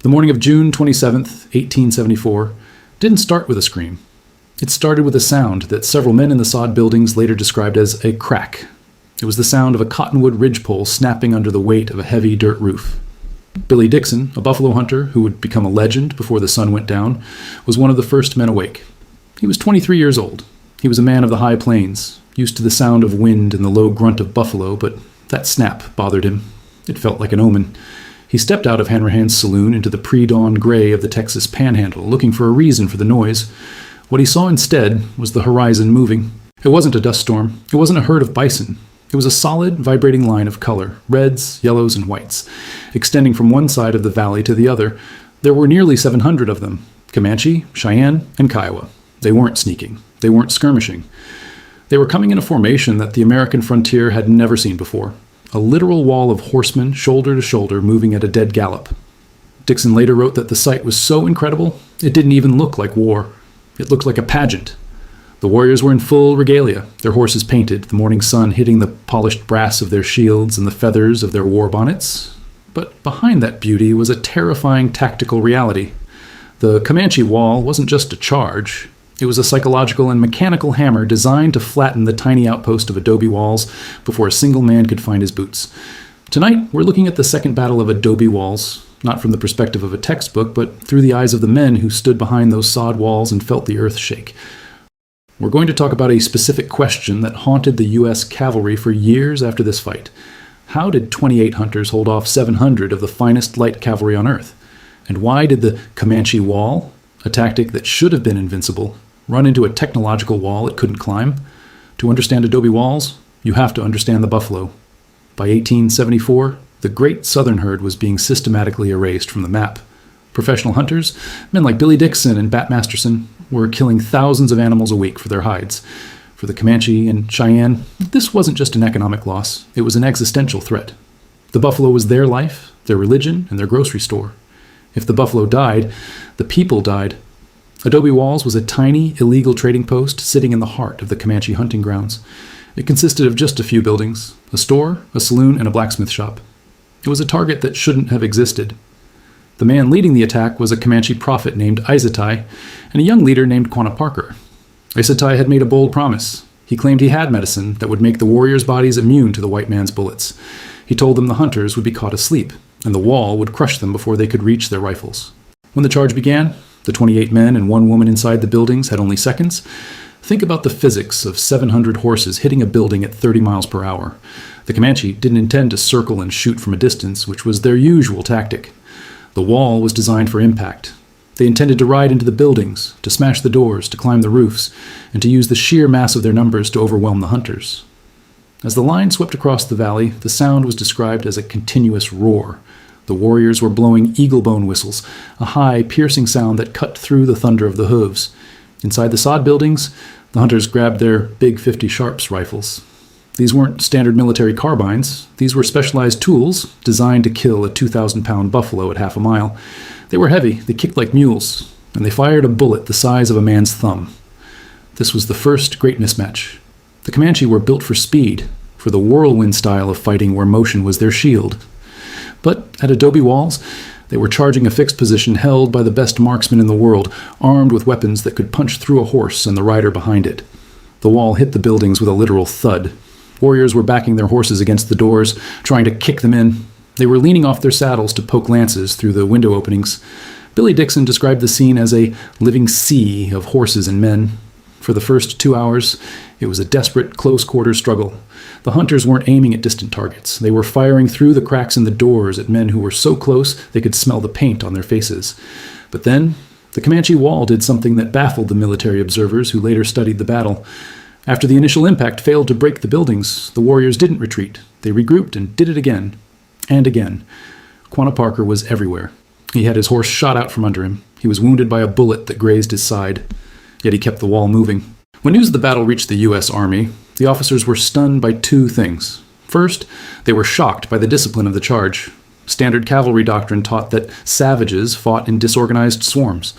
The morning of June 27th, 1874, didn't start with a scream. It started with a sound that several men in the sod buildings later described as a crack. It was the sound of a cottonwood ridgepole snapping under the weight of a heavy dirt roof. Billy Dixon, a buffalo hunter who would become a legend before the sun went down, was one of the first men awake. He was 23 years old. He was a man of the high plains, used to the sound of wind and the low grunt of buffalo, but that snap bothered him. It felt like an omen. He stepped out of Hanrahan's saloon into the pre-dawn gray of the Texas Panhandle, looking for a reason for the noise. What he saw instead was the horizon moving. It wasn't a dust storm. It wasn't a herd of bison. It was a solid, vibrating line of color, reds, yellows, and whites, extending from one side of the valley to the other. There were nearly 700 of them, Comanche, Cheyenne, and Kiowa. They weren't sneaking. They weren't skirmishing. They were coming in a formation that the American frontier had never seen before. A literal wall of horsemen, shoulder to shoulder, moving at a dead gallop. Dixon later wrote that the sight was so incredible, it didn't even look like war. It looked like a pageant. The warriors were in full regalia, their horses painted, the morning sun hitting the polished brass of their shields and the feathers of their war bonnets. But behind that beauty was a terrifying tactical reality. The Comanche wall wasn't just a charge. It was a psychological and mechanical hammer designed to flatten the tiny outpost of adobe walls before a single man could find his boots. Tonight, we're looking at the second battle of adobe walls, not from the perspective of a textbook, but through the eyes of the men who stood behind those sod walls and felt the earth shake. We're going to talk about a specific question that haunted the U.S. cavalry for years after this fight. How did 28 hunters hold off 700 of the finest light cavalry on earth? And why did the Comanche wall, a tactic that should have been invincible, run into a technological wall it couldn't climb? To understand adobe walls, you have to understand the buffalo. By 1874, the great southern herd was being systematically erased from the map. Professional hunters, men like Billy Dixon and Bat Masterson, were killing thousands of animals a week for their hides. For the Comanche and Cheyenne, this wasn't just an economic loss, it was an existential threat. The buffalo was their life, their religion, and their grocery store. If the buffalo died, the people died. Adobe Walls was a tiny, illegal trading post sitting in the heart of the Comanche hunting grounds. It consisted of just a few buildings, a store, a saloon, and a blacksmith shop. It was a target that shouldn't have existed. The man leading the attack was a Comanche prophet named Isatai and a young leader named Quanah Parker. Isatai had made a bold promise. He claimed he had medicine that would make the warriors' bodies immune to the white man's bullets. He told them the hunters would be caught asleep, and the wall would crush them before they could reach their rifles. When the charge began, the 28 men and one woman inside the buildings had only seconds. Think about the physics of 700 horses hitting a building at 30 miles per hour. The Comanche didn't intend to circle and shoot from a distance, which was their usual tactic. The wall was designed for impact. They intended to ride into the buildings, to smash the doors, to climb the roofs, and to use the sheer mass of their numbers to overwhelm the hunters. As the line swept across the valley, the sound was described as a continuous roar. The warriors were blowing eagle-bone whistles, a high, piercing sound that cut through the thunder of the hooves. Inside the sod buildings, the hunters grabbed their big 50 Sharps rifles. These weren't standard military carbines. These were specialized tools designed to kill a 2,000-pound buffalo at half a mile. They were heavy, they kicked like mules, and they fired a bullet the size of a man's thumb. This was the first great mismatch. The Comanche were built for speed, for the whirlwind style of fighting where motion was their shield. But at adobe walls, they were charging a fixed position held by the best marksmen in the world, armed with weapons that could punch through a horse and the rider behind it. The wall hit the buildings with a literal thud. Warriors were backing their horses against the doors, trying to kick them in. They were leaning off their saddles to poke lances through the window openings. Billy Dixon described the scene as a living sea of horses and men. For the first 2 hours, it was a desperate, close-quarters struggle. The hunters weren't aiming at distant targets. They were firing through the cracks in the doors at men who were so close they could smell the paint on their faces. But then, the Comanche wall did something that baffled the military observers who later studied the battle. After the initial impact failed to break the buildings, the warriors didn't retreat. They regrouped and did it again. And again. Quanah Parker was everywhere. He had his horse shot out from under him. He was wounded by a bullet that grazed his side. Yet he kept the wall moving. When news of the battle reached the U.S. Army, the officers were stunned by two things. First, they were shocked by the discipline of the charge. Standard cavalry doctrine taught that savages fought in disorganized swarms.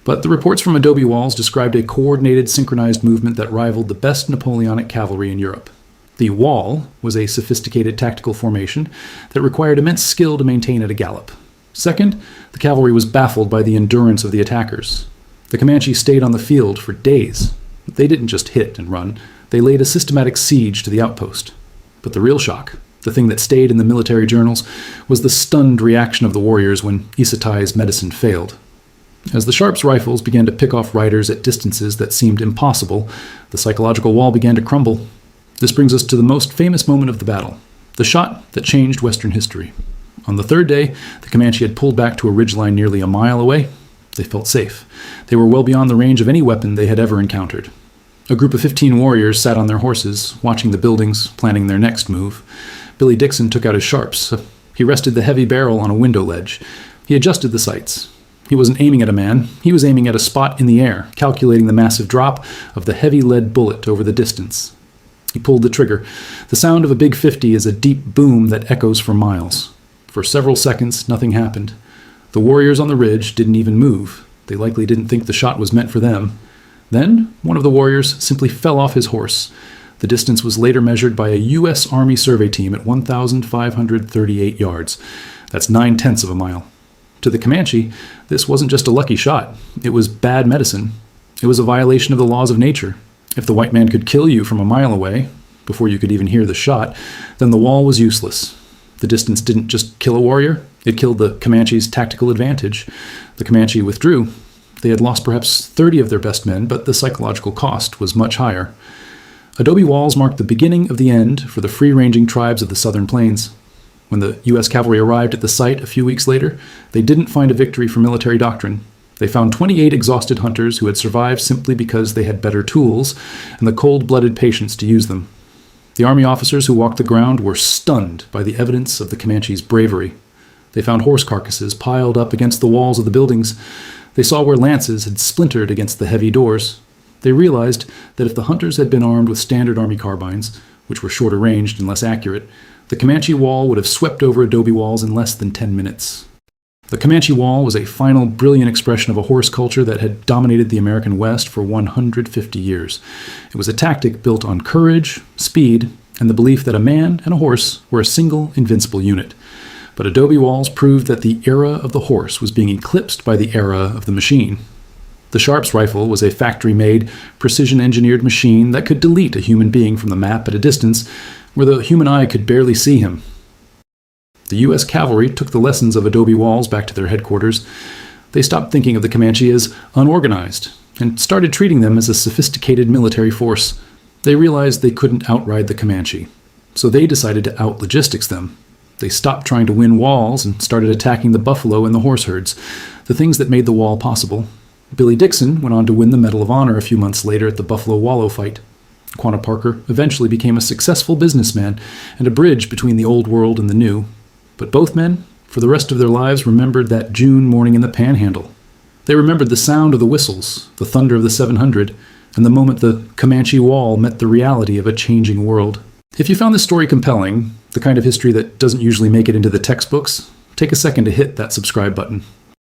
But the reports from adobe walls described a coordinated, synchronized movement that rivaled the best Napoleonic cavalry in Europe. The wall was a sophisticated tactical formation that required immense skill to maintain at a gallop. Second, the cavalry was baffled by the endurance of the attackers. The Comanche stayed on the field for days. They didn't just hit and run, they laid a systematic siege to the outpost. But the real shock, the thing that stayed in the military journals, was the stunned reaction of the warriors when Isatai's medicine failed. As the Sharps' rifles began to pick off riders at distances that seemed impossible, the psychological wall began to crumble. This brings us to the most famous moment of the battle, the shot that changed Western history. On the third day, the Comanche had pulled back to a ridgeline nearly a mile away. They felt safe. They were well beyond the range of any weapon they had ever encountered. A group of 15 warriors sat on their horses, watching the buildings, planning their next move. Billy Dixon took out his sharps. He rested the heavy barrel on a window ledge. He adjusted the sights. He wasn't aiming at a man. He was aiming at a spot in the air, calculating the massive drop of the heavy lead bullet over the distance. He pulled the trigger. The sound of a Big 50 is a deep boom that echoes for miles. For several seconds, nothing happened. The warriors on the ridge didn't even move. They likely didn't think the shot was meant for them. Then, one of the warriors simply fell off his horse. The distance was later measured by a U.S. Army survey team at 1,538 yards. That's 9/10 of a mile. To the Comanche, this wasn't just a lucky shot. It was bad medicine. It was a violation of the laws of nature. If the white man could kill you from a mile away, before you could even hear the shot, then the wall was useless. The distance didn't just kill a warrior, it killed the Comanche's tactical advantage. The Comanche withdrew. They had lost perhaps 30 of their best men, but the psychological cost was much higher. Adobe walls marked the beginning of the end for the free-ranging tribes of the southern plains. When the U.S. cavalry arrived at the site a few weeks later, they didn't find a victory for military doctrine. They found 28 exhausted hunters who had survived simply because they had better tools and the cold-blooded patience to use them. The army officers who walked the ground were stunned by the evidence of the Comanche's bravery. They found horse carcasses piled up against the walls of the buildings. They saw where lances had splintered against the heavy doors. They realized that if the hunters had been armed with standard army carbines, which were shorter ranged and less accurate, the Comanche wall would have swept over Adobe walls in less than 10 minutes. The Comanche wall was a final, brilliant expression of a horse culture that had dominated the American West for 150 years. It was a tactic built on courage, speed, and the belief that a man and a horse were a single, invincible unit. But Adobe walls proved that the era of the horse was being eclipsed by the era of the machine. The Sharps rifle was a factory-made, precision-engineered machine that could delete a human being from the map at a distance where the human eye could barely see him. The U.S. cavalry took the lessons of Adobe walls back to their headquarters. They stopped thinking of the Comanche as unorganized and started treating them as a sophisticated military force. They realized they couldn't outride the Comanche, so they decided to out-logistics them. They stopped trying to win walls and started attacking the buffalo and the horse herds, the things that made the wall possible. Billy Dixon went on to win the Medal of Honor a few months later at the Buffalo Wallow fight. Quanah Parker eventually became a successful businessman and a bridge between the old world and the new. But both men, for the rest of their lives, remembered that June morning in the Panhandle. They remembered the sound of the whistles, the thunder of the 700, and the moment the Comanche wall met the reality of a changing world. If you found this story compelling, the kind of history that doesn't usually make it into the textbooks, take a second to hit that subscribe button.